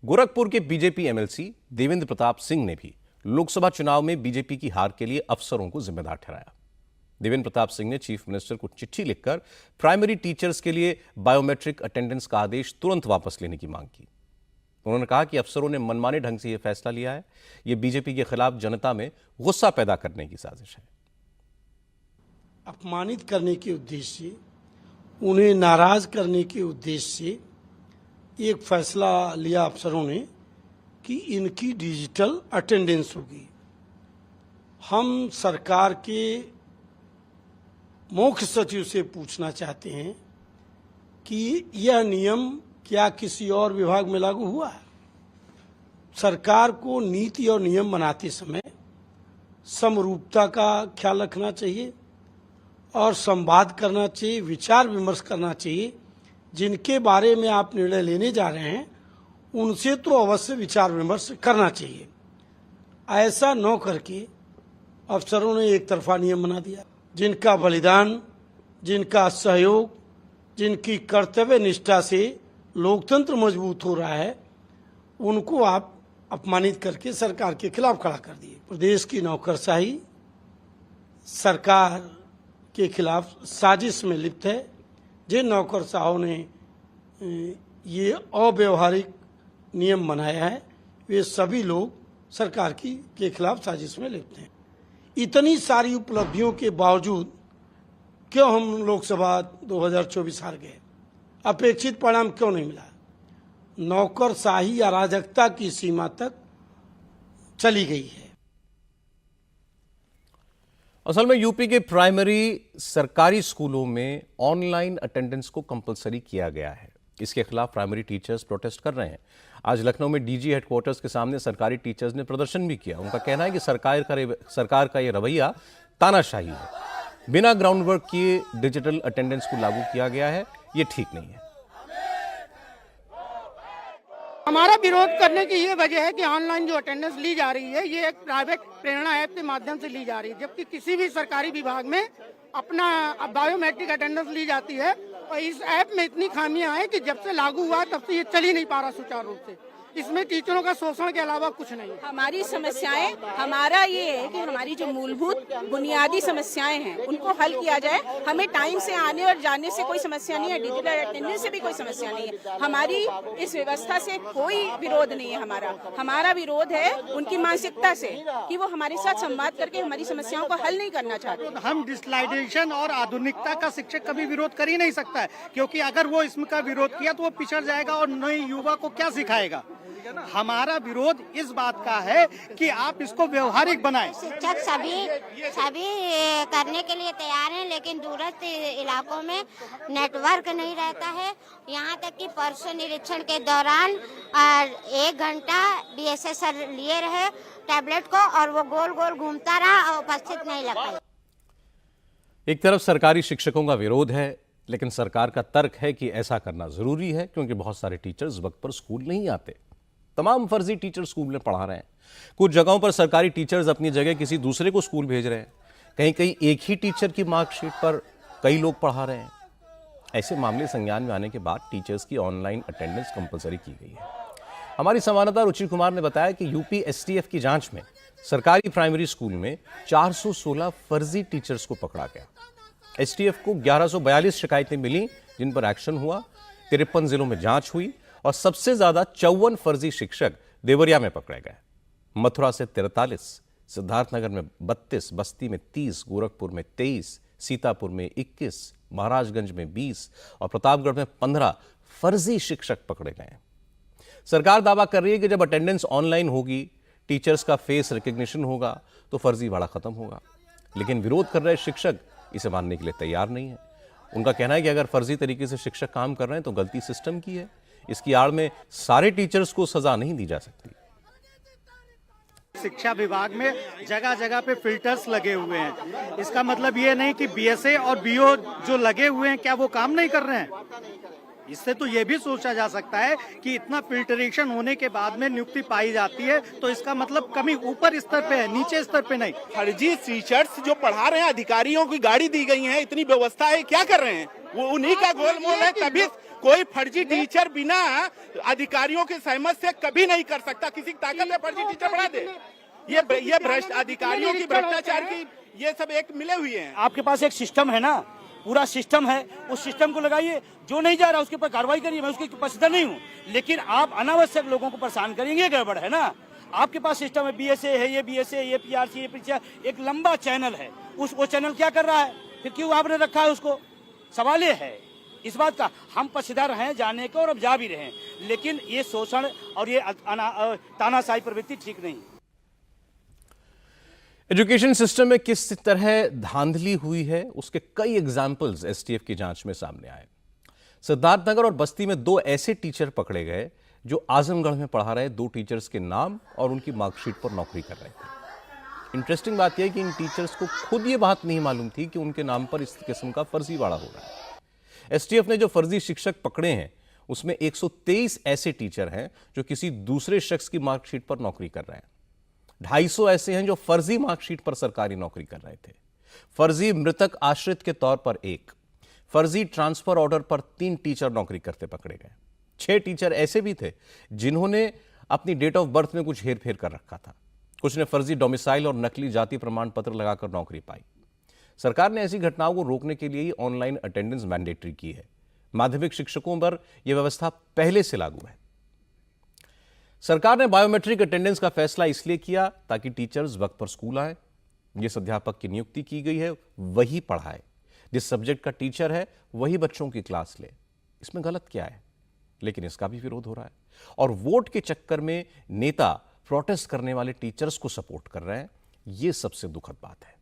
गोरखपुर के BJP MLC Devendra Pratap Singh ने भी लोकसभा चुनाव में बीजेपी की हार के लिए अफसरों को जिम्मेदार ठहराया। देवेंद्र प्रताप सिंह ने चीफ मिनिस्टर को चिट्ठी लिखकर प्राइमरी टीचर्स के लिए बायोमेट्रिक अटेंडेंस का आदेश तुरंत वापस लेने की मांग की। उन्होंने कहा कि अफसरों ने मनमाने ढंग से यह फैसला लिया है। यह बीजेपी के खिलाफ जनता में गुस्सा पैदा करने की साजिश है। अपमानित करने के उद्देश्य से, उन्हें नाराज करने के उद्देश्य से एक फैसला लिया अफसरों ने कि इनकी डिजिटल अटेंडेंस होगी। हम सरकार के मुख्य सचिव से पूछना चाहते हैं कि यह नियम क्या किसी और विभाग में लागू हुआ है? सरकार को नीति और नियम बनाते समय समरूपता का ख्याल रखना चाहिए और संवाद करना चाहिए, विचार विमर्श करना चाहिए। जिनके बारे में आप निर्णय लेने जा रहे हैं उनसे तो अवश्य विचार विमर्श करना चाहिए। ऐसा न करके अफसरों ने एक तरफा नियम बना दिया। जिनका बलिदान, जिनका सहयोग, जिनकी कर्तव्य निष्ठा से लोकतंत्र मजबूत हो रहा है, उनको आप अपमानित करके सरकार के खिलाफ खड़ा कर दिए। प्रदेश की नौकरशाही सरकार के खिलाफ साजिश में लिप्त है। जिन नौकरशाहों ने ये अव्यवहारिक नियम बनाया है, वे सभी लोग सरकार के खिलाफ साजिश में लिप्त हैं। इतनी सारी उपलब्धियों के बावजूद क्यों हम लोकसभा 2024 हार गए? अपेक्षित परिणाम क्यों नहीं मिला? नौकरशाही अराजकता की सीमा तक चली गई है। असल में यूपी के प्राइमरी सरकारी स्कूलों में ऑनलाइन अटेंडेंस को कंपलसरी किया गया है। इसके खिलाफ प्राइमरी टीचर्स प्रोटेस्ट कर रहे हैं। आज लखनऊ में डीजी हेडक्वार्टर्स के सामने सरकारी टीचर्स ने प्रदर्शन भी किया। उनका कहना है कि सरकार का यह रवैया तानाशाही है। बिना ग्राउंड वर्क किए डिजिटल अटेंडेंस को लागू किया गया है, ये ठीक नहीं है। हमारा विरोध करने की ये वजह है कि ऑनलाइन जो अटेंडेंस ली जा रही है, ये एक प्राइवेट प्रेरणा ऐप के माध्यम से ली जा रही है, जबकि किसी भी सरकारी विभाग में अपना बायोमेट्रिक अटेंडेंस ली जाती है। और इस ऐप में इतनी खामियां हैं कि जब से लागू हुआ तब से ये चल ही नहीं पा रहा सुचारू रूप से। इसमें टीचरों का शोषण के अलावा कुछ नहीं है। हमारी समस्याएं, हमारा ये है कि हमारी जो मूलभूत बुनियादी समस्याएं हैं उनको हल किया जाए। हमें टाइम से आने और जाने से कोई समस्या नहीं है, डिजिटल अटेंडेंस से भी कोई समस्या नहीं है। हमारी इस व्यवस्था से कोई विरोध नहीं है। हमारा विरोध है उनकी मानसिकता से कि वो हमारे साथ संवाद करके हमारी समस्याओं को हल नहीं करना चाहते। हम डिजिटलाइजेशन और आधुनिकता का शिक्षक कभी विरोध कर ही नहीं सकता है, क्योंकि अगर वो इसका विरोध किया तो वो पिछड़ जाएगा और नए युवा को क्या सिखाएगा। हमारा विरोध इस बात का है कि आप इसको व्यवहारिक बनाएं। शिक्षक सभी करने के लिए तैयार हैं, लेकिन दूरस्थ इलाकों में नेटवर्क नहीं रहता है। यहाँ तक कि परसों निरीक्षण के दौरान 1 घंटा डीएसएस सर लिए रहे टैबलेट को और वो गोल गोल घूमता रहा और उपस्थित नहीं लग पाई। एक तरफ सरकारी शिक्षकों का विरोध है, लेकिन सरकार का तर्क है कि ऐसा करना जरूरी है क्योंकि बहुत सारे टीचर्स वक्त पर स्कूल नहीं आते। तमाम फर्जी टीचर स्कूल में पढ़ा रहे हैं। कुछ जगहों पर सरकारी टीचर्स अपनी जगह किसी दूसरे को स्कूल भेज रहे हैं। कहीं कहीं एक ही टीचर की मार्कशीट पर कई लोग पढ़ा रहे हैं। ऐसे मामले संज्ञान में आने के बाद टीचर्स की ऑनलाइन अटेंडेंस कंपलसरी की गई है। हमारी संवाददाता रुचि कुमार ने बताया कि यूपी एसटीएफ की जांच में सरकारी प्राइमरी स्कूल में 416 फर्जी टीचर्स को पकड़ा गया। एसटीएफ को 1142 शिकायतें मिली, जिन पर एक्शन हुआ। 53 जिलों में जांच हुई और सबसे ज्यादा 54 फर्जी शिक्षक देवरिया में पकड़े गए। मथुरा से 43, सिद्धार्थनगर में 32, बस्ती में 30, गोरखपुर में 23, सीतापुर में 21, महाराजगंज में 20 और प्रतापगढ़ में 15 फर्जी शिक्षक पकड़े गए। सरकार दावा कर रही है कि जब अटेंडेंस ऑनलाइन होगी, टीचर्स का फेस रिकग्निशन होगा तो फर्जीवाड़ा खत्म होगा। लेकिन विरोध कर रहे शिक्षक इसे मानने के लिए तैयार नहीं है। उनका कहना है कि अगर फर्जी तरीके से शिक्षक काम कर रहे हैं तो गलती सिस्टम की है। इसकी आड़ में सारे टीचर्स को सजा नहीं दी जा सकती। शिक्षा विभाग में जगह जगह पे फिल्टर्स लगे हुए हैं। इसका मतलब ये नहीं कि बीएसए और बीओ जो लगे हुए हैं क्या वो काम नहीं कर रहे हैं। इससे तो ये भी सोचा जा सकता है कि इतना फिल्टरेशन होने के बाद में नियुक्ति पाई जाती है तो इसका मतलब कमी ऊपर स्तर पे है, नीचे स्तर पे नहीं। फर्जी टीचर्स जो पढ़ा रहे हैं, अधिकारियों की गाड़ी दी गई है, इतनी व्यवस्था है, क्या कर रहे हैं? वो उन्हीं का गोलमोल है, तभी कोई फर्जी टीचर बिना अधिकारियों के सहमत से कभी नहीं कर सकता। किसी की ताकत है फर्जी टीचर बढ़ा दे? ये भ्रष्ट अधिकारियों की भ्रष्टाचार की ये सब एक मिले हुए हैं। आपके पास एक सिस्टम है ना, पूरा सिस्टम है, उस सिस्टम को लगाइए। जो नहीं जा रहा उसके ऊपर कार्रवाई करिए। मैं उसकी पसंद नहीं हूँ, लेकिन आप अनावश्यक लोगों को परेशान करेंगे, गड़बड़ है ना। आपके पास सिस्टम है, बीएसए है, ये बीएसए, ये पीआरसी, ये पीसीआर, एक लंबा चैनल है। वो चैनल क्या कर रहा है, फिर क्यों आपने रखा है उसको? सवाल ये है इस बात का। हम पसीदार हैं जाने को और अब जा भी रहे हैं, लेकिन ये शोषण और ये तानाशाही प्रवृत्ति ठीक नहीं। एजुकेशन सिस्टम में किस तरह धांधली हुई है उसके कई एग्जाम्पल्स एसटीएफ की जांच में सामने आए। सिद्धार्थनगर और बस्ती में 2 ऐसे टीचर पकड़े गए जो आजमगढ़ में पढ़ा रहे 2 टीचर्स के नाम और उनकी मार्कशीट पर नौकरी कर रहे थे। इंटरेस्टिंग बात यह है कि इन टीचर्स को खुद ये बात नहीं मालूम थी कि उनके नाम पर इस किस्म का फर्जीवाड़ा हो रहा है। एसटीएफ ने जो फर्जी शिक्षक पकड़े हैं उसमें 123 ऐसे टीचर हैं जो किसी दूसरे शख्स की मार्कशीट पर नौकरी कर रहे हैं। 250 ऐसे हैं जो फर्जी मार्कशीट पर सरकारी नौकरी कर रहे थे। फर्जी मृतक आश्रित के तौर पर 1, फर्जी ट्रांसफर ऑर्डर पर 3 टीचर नौकरी करते पकड़े गए। 6 टीचर ऐसे भी थे जिन्होंने अपनी डेट ऑफ बर्थ में कुछ हेरफेर कर रखा था। कुछ ने फर्जी डोमिसाइल और नकली जाति प्रमाण पत्र लगाकर नौकरी पाई। सरकार ने ऐसी घटनाओं को रोकने के लिए ही ऑनलाइन अटेंडेंस मैंडेटरी की है। माध्यमिक शिक्षकों पर यह व्यवस्था पहले से लागू है। सरकार ने बायोमेट्रिक अटेंडेंस का फैसला इसलिए किया ताकि टीचर्स वक्त पर स्कूल आए। जिस अध्यापक की नियुक्ति की गई है वही पढ़ाए, जिस सब्जेक्ट का टीचर है वही बच्चों की क्लास ले। इसमें गलत क्या है? लेकिन इसका भी विरोध हो रहा है और वोट के चक्कर में नेता प्रोटेस्ट करने वाले टीचर्स को सपोर्ट कर रहे हैं। यह सबसे दुखद बात है।